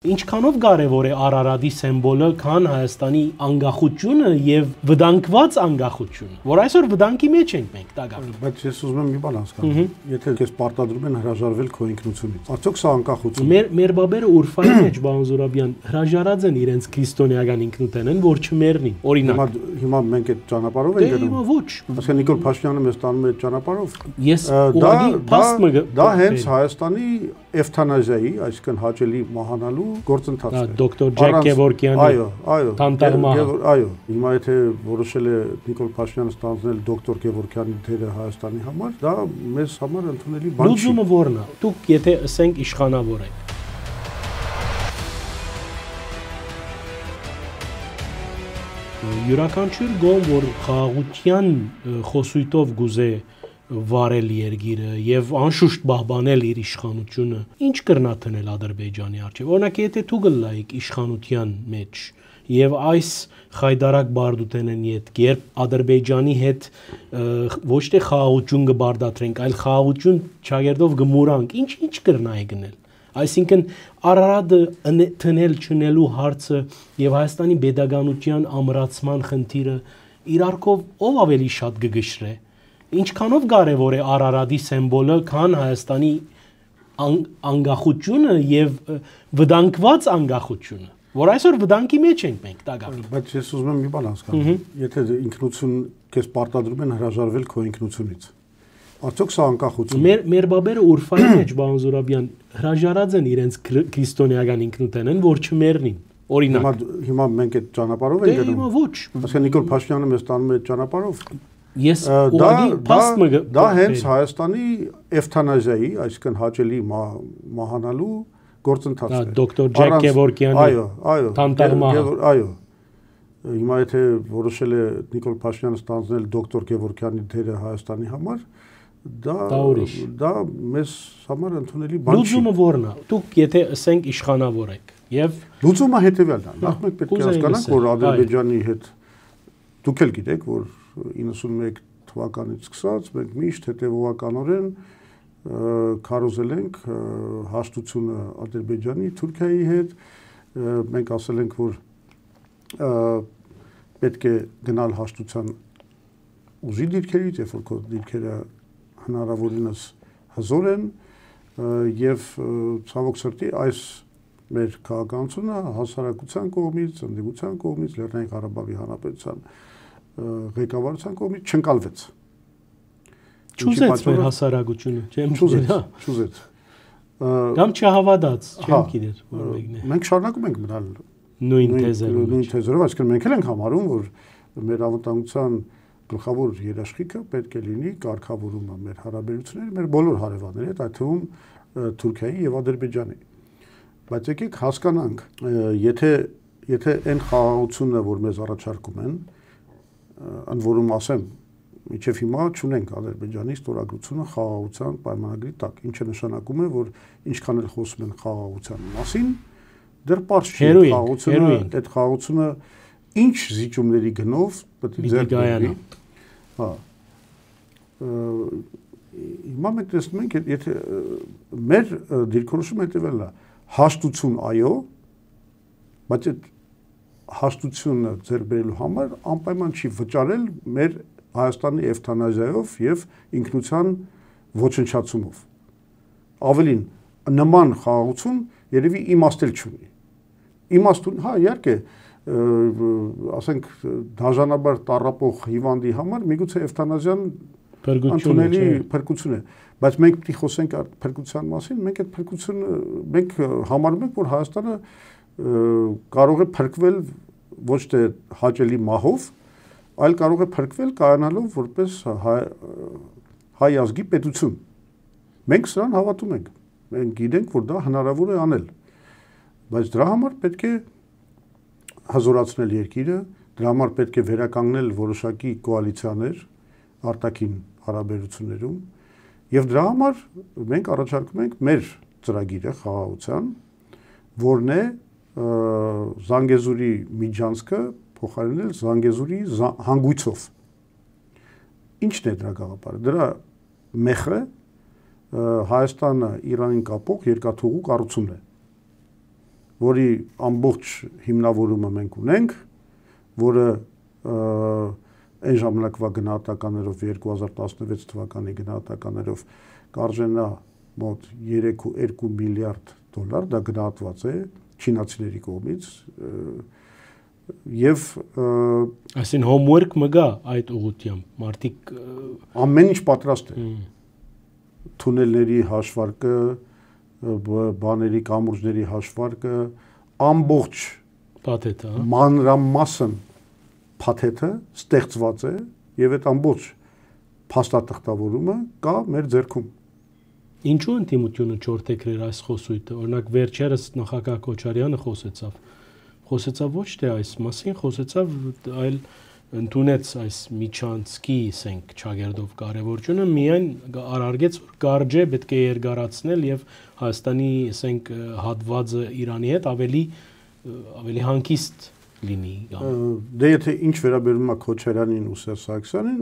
Ինչքանով կարևոր է Արարատի սիմվոլը, քան Հայաստանի անկախությունը եւ վտանգված անկախությունը, որ այսօր վտանգի մեջ ենք մենք տագավի։ Բայց ես ուզում եմ մի բան հասկանալ։ Եթե քեզ պարտադրում են հրաժարվել քո ինքնությունից, արդյոք սա անկախություն է։ Մեր բաբերը Ուրֆայի մեջ, պարոն Զուրաբյան, հրաժարած են իրենց քրիստոնեական ինքնութենեն, որ չմեռնի։ Օրինակ։ Հիմա մենք այդ ճանապարհով ենք գնում։ Հիմա ոչ։ Այսինքն Նիկոլ Փաշինյանը մեզ տանում է այդ ճանապարհով։ Ես ուղղակի փաստ դա հենց Հայաստանի էվթանազիայի, այսինքն հաճելի մահանալու գործընթացն է։ Դոկտոր Ջեք Գևորգյանի։ Այո։ Տանտարմահ։ Այո։ Հիմա եթե որոշել է Նիկոլ Փաշինյանը ստանձնել դոկտոր Գևորգյանի դերը Հայաստանի համար, դա մեզ համար ընդունելի բան չի։ Լուծումը որն է։ Դուք եթե ասենք իշխանավոր եք։ Յուրաքանչյուր գոմ, որ խաղաղության խոսույթով գուզե վարել երկիրը եւ անշուշտ պահպանել իր իշխանությունը, ինչ կրնա թնել Ադրբեջանի առջեւ։ Օրինակ, եթե դու գլայիք իշխանության մեջ եւ այս խայդարակ բարդուտենեն յետք, երբ Ադրբեջանի հետ ոչ թե խաղաղություն կբարդատրենք, այլ խաղաղություն չագերտով գմուրանք, ինչ կրնա է գնել։ Այսինքն Արարատը թնել չնելու հարցը եւ Հայաստանի pedagogian ամրացման խնդիրը իրարքով ով ավելի շատ կգշրե։ Ինչքանով կարևոր է Արարատի սիմվոլը, քան Հայաստանի անկախությունը եւ վտանգված անկախությունը, որ այսօր վտանգի մեջ ենք մենք տագավի։ Բայց ես ուզում եմ մի բան հասկանալ։ Եթե ինքնություն քեզ պարտադրում են հրաժարվել քո ինքնությունից, արդյոք սա անկախություն է։ Մեր բաբերը Ուրֆայի մեջ, պարոն Զուրաբյան, հրաժարած են իրենց քրիստոնեական ինքնութենեն, որ չմեռնին։ Օրինակ։ Հիմա մենք այդ ճանապարհով ենք գնում։ Հիմա ոչ։ Այսինքն Նիկոլ Փաշինյանը մեզ տանում է այդ ճանապարհով։ Ես ուղղակի փաստ դա հենց Հայաստանի էվթանազիայի, այսինքն հաճելի մահանալու գործընթացն է։ Դոկտոր Ջեք Գևորգյանի։ Այո։ Տանտարմահ։ Այո։ Հիմա եթե որոշել է Նիկոլ Փաշինյանը ստանձնել դոկտոր Գևորգյանի դերը Հայաստանի համար, դա մեզ համար ընդունելի բան չի։ Լուծումը որն է։ Դուք եթե ասենք իշխանավոր եք եւ լուծումը հետեւյալն է։ Նախ մենք պետք է հասկանանք, որ Ադրբեջանի հետ դուք էլ գիտեք, որ 91 թվականից սկսած մենք միշտ հետևողականորեն քարոզել ենք հաշտությունը Ադրբեջանի, Թուրքիայի հետ, մենք ասել ենք, որ պետք է գնալ հաշտության ուժի դիրքերից, երբ որ քո դիրքերը հնարավորինս հզոր են եւ ցավոք սրտի այս մեր քաղաքականությունը հասարակության կողմից, ընդդիմության կողմից, Լեռնային Ղարաբաղի Հանրապետության ղեկավարության կողմից չընկալվեց։ Չուզեց մեր հասարակությունը, չեմ չուզեց։ Կամ չհավատաց, չեմ գիտեր, որ մեկն է։ Մենք շարունակում ենք մնալ նույն թեզերով, այսինքն մենք էլ ենք համարում, որ մեր անվտանգության գլխավոր երաշխիքը պետք է լինի կարգավորումը մեր հարաբերությունների, մեր բոլոր հարևանների հետ, այդ թվում Թուրքիայի եւ Ադրբեջանի։ Բայց եկեք հասկանանք, եթե այն խաղաղությունը, որ մեզ առաջարկում են, ընդ որում ասեմ, մինչև հիմա չունենք Ադրբեջանի ստորագրությունը խաղաղության պայմանագրի տակ, ինչը նշանակում է, որ ինչքան էլ խոսում են խաղաղության մասին, դեռ պարզ չի այդ խաղաղությունը ինչ զիջումների գնով պետք է ձեռք բերվի։ Հա։ Հիմա մենք տեսնում ենք, եթե մեր դիրքորոշումը հետևելն է, հաշտություն այո, բայց այդ հաշտությունը ձեռք բերելու համար անպայման չի վճարել մեր Հայաստանի էվթանազիայով եւ ինքնության ոչնչացումով։ Ավելին, նման խաղաղություն երևի իմաստել չունի։ Իմաստուն, հա, իհարկե, ասենք դաժանաբար տառապող հիվանդի համար միգուցե էվթանազիան ընդունելի փրկություն է, բայց մենք պետք է խոսենք փրկության մասին, մենք այդ փրկությունը մենք համարում ենք, որ Հայաստանը կարող է փրկվել ոչ թե հաճելի մահով, այլ կարող է փրկվել կայանալով որպես հայ ազգի պետություն։ Մենք սրան հավատում ենք։ Մենք գիտենք, որ դա հնարավոր է անել։ Բայց դրա համար պետք է հզորացնել երկիրը, դրա համար պետք է վերականգնել որոշակի կոալիցիաներ արտաքին հարաբերություններում եւ դրա համար մենք առաջարկում ենք մեր ծրագիրը խաղաղության, որն է Զանգեզուրի միջանցքը փոխարինել Զանգեզուրի հանգույցով։ Ինչն է դրա գաղափարը։ Դրա մեխը Հայաստանը Իրանին կապող երկաթուղու կառուցումն է։ որի ամբողջ հիմնավորումը մենք ունենք, որը այն ժամանակվա գնահատականներով 2016 թվականի գնահատականներով կարժենա մոտ 3.2 միլիարդ դոլար, դա գնահատված է չինացիների կողմից եւ այսին homework մը գա այդ ուղղությամբ մարդիկ ամեն ինչ պատրաստ է թունելների հաշվարկը բաների կամուրջների հաշվարկը ամբողջ փաթեթը մանրամասն փաթեթը ստեղծված է եւ այդ ամբողջ փաստաթղթավորումը կա մեր ձեռքում ինչու ընդդիմությունը չորթեքրեր այս խոսույթը օրինակ վերջերս նախագահ Քոչարյանը խոսեցավ ոչ թե այս մասին խոսեցավ այլ ընդունեց այս միջանցքի ասենք ճագերդով կարևորությունը միայն արարգեց որ կարճ է պետք է երկարացնել եւ Հայաստանի ասենք հատվածը Իրանի հետ ավելի հանգիստ լինի դե եթե ինչ վերաբերում է Քոչարյանին ու Սերժ Սարգսյանին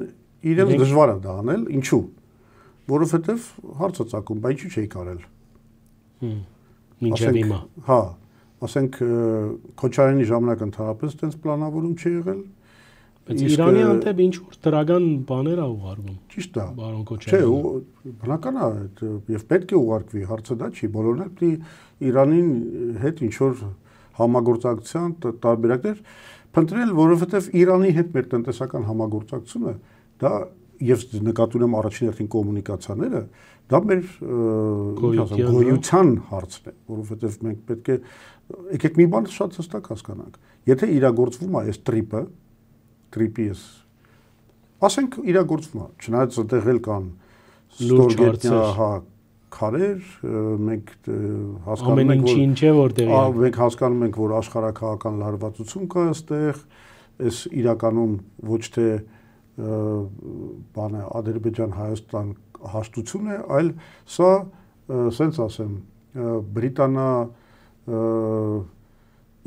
իրենց դժվար է դա անել ինչու որովհետեւ հարցը ցակում բայց ինչու չէի կարել մինչև հիմա հա ասենք Քոչարյանի ժամանակ ընդհանրապես այդպես պլանավորում չի եղել բայց Իրանի հանդեպ ինչ որ դրական բաներ ա ուղարկում ճիշտ է բարոն Քոչարյանը չէ բնական է եւ պետք է ուղարկվի հարցը դա չի բոլորն էլ պիտի Իրանին հետ ինչ որ համագործակցության տարբերակներ փնտրել որովհետեւ Իրանի հետ մեր տնտեսական համագործակցությունը դա եւ նկատի ունեմ առաջին հերթին կոմունիկացիաները դա մեր գոյության հարցն է որովհետեւ մենք պետք է եկեք մի բան շատ հստակ հասկանանք եթե իրագործվում է այս տրիպի էս ասենք իրագործվում է չնայած այդտեղ էլ կան ստորգետնյա հա քարեր մենք հասկանում ենք որ ինչ է որտեղ մենք հասկանում ենք որ աշխարհակահական լարվածություն կա այստեղ այս իրականում ոչ թե բանը Ադրբեջան-Հայաստան հաշտություն է, այլ սա սենց ասեմ բրիտանա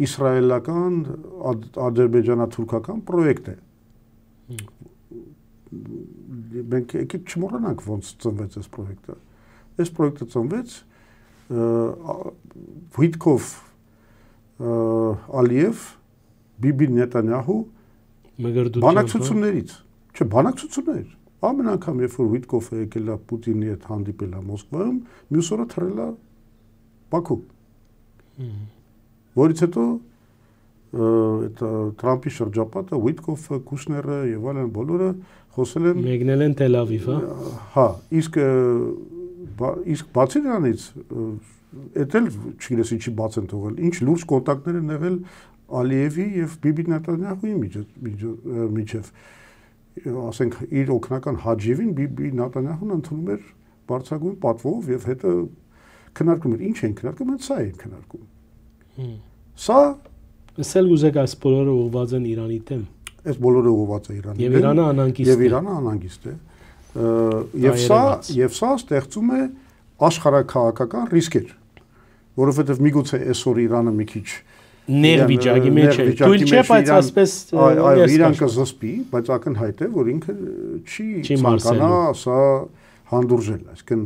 իսրայելական ադրբեջանա-թուրքական պրոյեկտ է մենք եկեք չմոռանանք ոնց ծնվեց այս պրոյեկտը այս պրոյեկտը ծնվեց Վիտկով Ալիև Բիբի Նետանյահու բանակցություններից չէ բանակցություններ ամեն անգամ երբ որ Վիտկովը եկել է Պուտինի հետ հանդիպել է Մոսկվայում մյուս օրը թռել է Բաքու որից հետո այդ Թրամփի շրջապատը Վիտկովը Կուշները եւ այլն բոլորը խոսել են մեկնել են Թել Ավիվ հա իսկ բացի դրանից էդ էլ չգիտես ինչի բաց են թողել ինչ լուրջ կոնտակտներ են եղել Ալիևի եւ Բիբի Նետանյահուի միջև ասենք իր օգնական Հաջիևին Բիբի Նետանյահուն ընդունում էր բարձրագույն պատվով եւ հետո քննարկում էր ինչ են քննարկում են սա են քննարկում սա ասել ուզեք այս բոլորը ուղղված են Իրանի դեմ այս բոլորը ուղղված է Իրանի դեմ եւ Իրանը անհանգիստ եւ Իրանը անհանգիստ է եւ սա ստեղծում է աշխարհակահաղական ռիսկեր որովհետեւ միգուցե այսօր Իրանը մի քիչ ներվիճակի մեջ է թույլ չէ բայց ասպես Իրան կզսպի բայց ակնհայտ է որ ինքը չի ցանկանա սա հանդուրժել այսինքն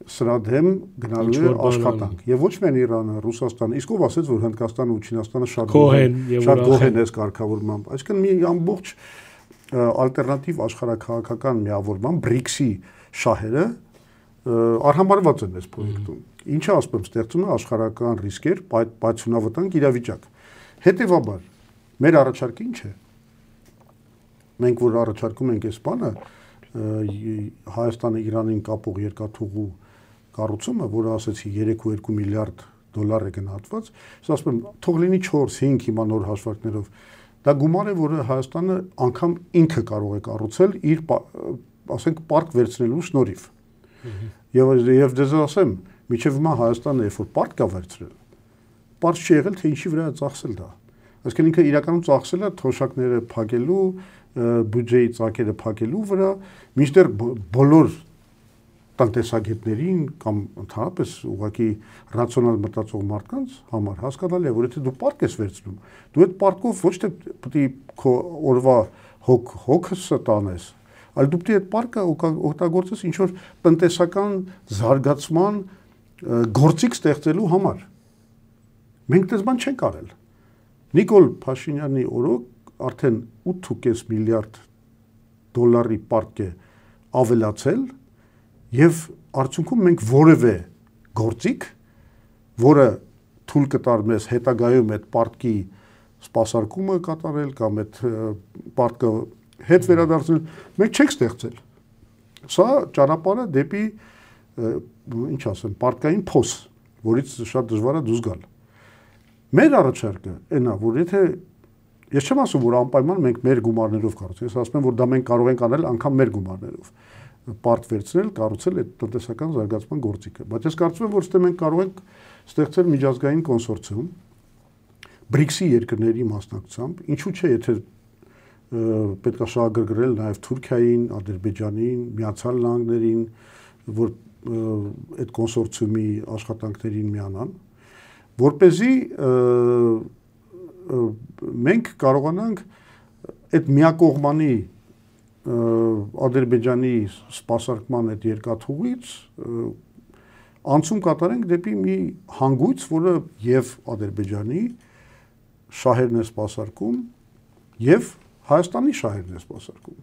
սրա դեմ գնալու է աշխատանք եւ ոչ միայն Իրանը Ռուսաստանը իսկ ով ասեց որ Հնդկաստանը ու Չինաստանը շատ գոհեն այս կարգավորմամբ այսինքն մի ամբողջ ալտերնատիվ աշխարհակահաղական միավորման BRICS-ի շահերը արհամարված են այս պրոյեկտում ինչը ասում եմ ստեղծում է աշխարհական ռիսկեր պայթյունավտանգ իրավիճակ հետեւաբար մեր առաջարկը ինչ է մենք որ առաջարկում ենք այս բանը Հայաստանը Իրանին կապող երկաթուղու կառուցումը որը ասեցի 3.2 միլիարդ դոլար է գնահատված ասում եմ թող լինի 4-5 հիմա նոր հաշվարկներով դա գումար է որը Հայաստանը անգամ ինքը կարող է կառուցել իր ասենք պարկ վերցնելու շնորհիվ եւ դες ասեմ միջև հիմա Հայաստանը երբ որ պարկ կա վերցրել պարզ չի եղել թե ինչի վրա է ծախսել դա այսինքն ինքը իրականում ծախսել է թոշակները փակելու բյուջեի ծակերը փակելու վրա մինչդեռ բոլոր տնտեսագետներին կամ ընդհանրապես ուղղակի ռացիոնալ մտածող մարդկանց համար հասկանալի է որ եթե դու պարկ ես վերցնում դու այդ պարկով ոչ թե պետք է քո օրվա հոգսը տանես այլ դու պետք է այդ պարկը օգտագործես ինչ որ տնտեսական զարգացման գործիք ստեղծելու համար Մենք դες բան չենք արել։ Նիկոլ Փաշինյանի օրոք արդեն 8.5 միլիարդ դոլարի պարտք է ավելացել եւ արդյունքում մենք որևէ գործիք, որը թույլ կտար մեզ հետագայում այդ պարտքի սպասարկումը կատարել կամ այդ պարտքը հետ վերադարձնել, մենք չենք ստեղծել։ Սա ճանապարհը դեպի ինչ ասեմ, պարտքային փոս, որից շատ դժվար է դուրս գալ։ Մեր առաջարկը այնա, որ եթե ես չեմ ասում, որ անպայման մենք մեր գումարներով կառուցենք, ես ասում եմ, որ դա մենք կարող ենք անել անգամ մեր գումարներով, պարտ վերցնել, կառուցել այդ տնտեսական զարգացման գործիքը, բայց ես կարծում եմ, որ ստե մենք կարող ենք ստեղծել միջազգային կոնսորցիում BRICS-ի երկրների մասնակցությամբ, ինչու՞ չէ, եթե պետք է շահագրգռել նաև Թուրքիային, Ադրբեջանին, Միացյալ Նահանգներին, որ այդ կոնսորցիումի աշխատանքներին միանան, որպեսզի մենք կարողանանք այդ միակողմանի Ադրբեջանի սպասարկման այդ երկաթուղից անցում կատարենք դեպի մի հանգույց, որը եւ Ադրբեջանի շահերն է սպասարկում եւ Հայաստանի շահերն է սպասարկում։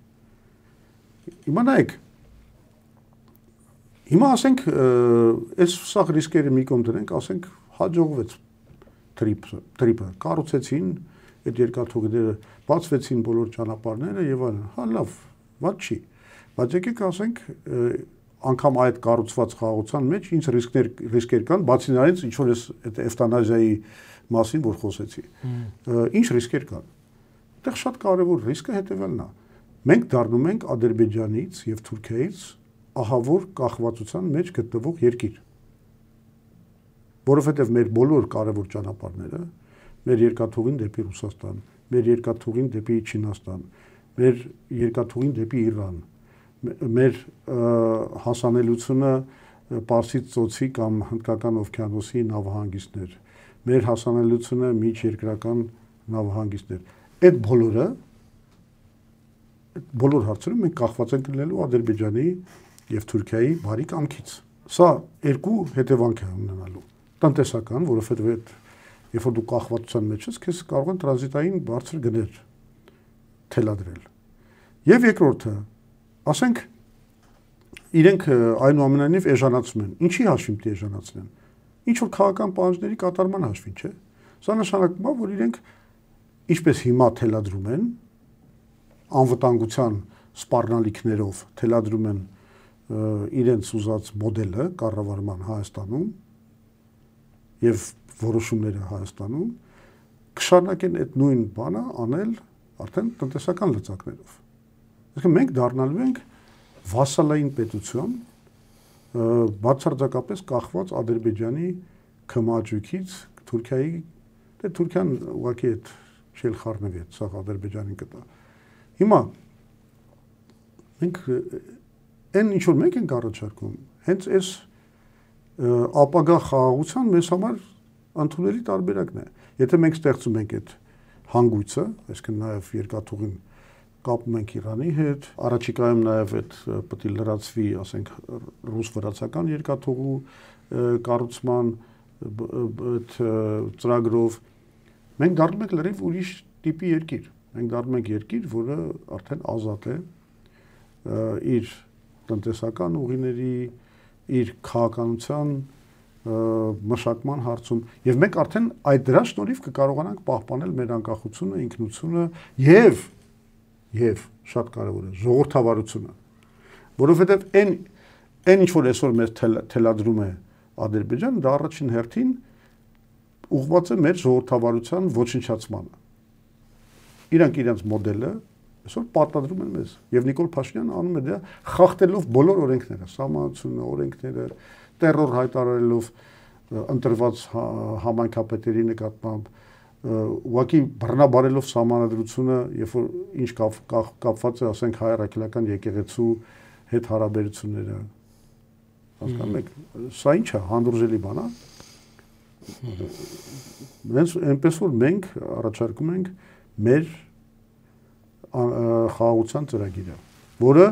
Հիմա նայեք, հիմա ասենք, այս սաղ ռիսկերը մի կողմ դնենք, ասենք հաջողվեց տրիպը, կառուցեցին այդ երկաթուղիները, բացվեցին բոլոր ճանապարհները եւ այլն։ Հա լավ, ված չի։ Բայց եկեք ասենք, անգամ այդ կառուցված խաղաղության մեջ ինչ ռիսկեր կան, բացի նրանից ինչ որ այդ էվտանազիայի մասին որ խոսեցի։ Ինչ ռիսկեր կան։ Այդտեղ շատ կարևոր ռիսկը հետևելն է։ Մենք դառնում ենք Ադրբեջանից եւ Թուրքիայից ահավոր կախվածության մեջ գտնվող երկիր։ Որովհետեւ մեր բոլոր կարևոր ճանապարհները, մեր երկաթուղին դեպի Ռուսաստան, մեր երկաթուղին դեպի Չինաստան, մեր երկաթուղին դեպի Իրան, մեր հասանելիությունը Պարսից ծոցի կամ Հնդկական օվկիանոսի նավահանգիստներ, մեր հասանելիությունը միջերկրական նավահանգիստներ, այդ բոլոր հարցերում մենք կախված ենք լինելու Ադրբեջանի եւ Թուրքիայի բարի կամքից։ Սա երկու հետևանք է ունենալու։ Տնտեսական, որովհետեւ այդ երբ որ դու կախվածության մեջ ես, քեզ կարող են տրանզիտային բարձր գներ թելադրել։ Եվ երկրորդը, ասենք իրենք այնուամենայնիվ էժանացում են։ Ինչի հաշվին պետք է էժանացնեն։ Ինչ որ քաղաքական պահանջների կատարման հաշվին, չէ։ Սա նշանակում է, որ իրենք ինչպես հիմա թելադրում են անվտանգության սպառնալիքներով թելադրում են իրենց ուզած մոդելը կառավարման Հայաստանում եւ որոշումները Հայաստանում կշարունակեն այդ նույն բանը անել արդեն տնտեսական լծակներով։ Այսինքն մենք դառնալու ենք վասալային պետություն բացարձակապես կախված Ադրբեջանի քմաճույքից, Թուրքիայի, դե Թուրքիան ուղղակի այդ շել խառնվի այդ սաղ Ադրբեջանին կտա։ Հիմա մենք այն ինչ որ մենք ենք առաջարկում, հենց այս ապագա խաղաղության մեզ համար ընդունելի տարբերակն է։ Եթե մենք ստեղծում ենք այդ հանգույցը, այսինքն նաև երկաթուղին կապում ենք Իրանի հետ, առաջիկայում նաև այդ պետք է լրացվի, ասենք, ռուս-վրացական երկաթուղու կառուցման այդ ծրագրով, մենք դառնում ենք լրիվ ուրիշ տիպի երկիր։ Մենք դառնում ենք երկիր, որը արդեն ազատ է իր տնտեսական ուղիների, իր քաղաքականության մշակման հարցում եւ մենք արդեն այդ դրա շնորհիվ կկարողանանք պահպանել մեր անկախությունը, ինքնությունը եւ շատ կարեւոր է ժողովրդավարությունը, որովհետեւ այն ինչ որ այսօր մեզ թելադրում է Ադրբեջանը, դա առաջին հերթին ուղղված է մեր ժողովրդավարության ոչնչացմանը։ Իրանք իրենց մոդելը այսօր պարտադրում են մեզ եւ Նիկոլ Փաշինյանը անում է դա խախտելով բոլոր օրենքները, սահմանությունը, օրենքները, տերոր հայտարարելով ընտրված համայնքապետերի նկատմամբ, ուղղակի բռնաբարելով սահմանադրությունը, երբ որ ինչ կապված է, ասենք, հայ-առաքելական եկեղեցու հետ հարաբերությունները, հասկանում եք, սա ինչ է, հանդուրժելի բան է։ Հենց այնպես որ մենք առաջարկում ենք մեր խաղաղության ծրագիրը, որը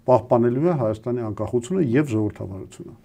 պահպանելու է Հայաստանի անկախությունը եւ ժողովրդավարությունը։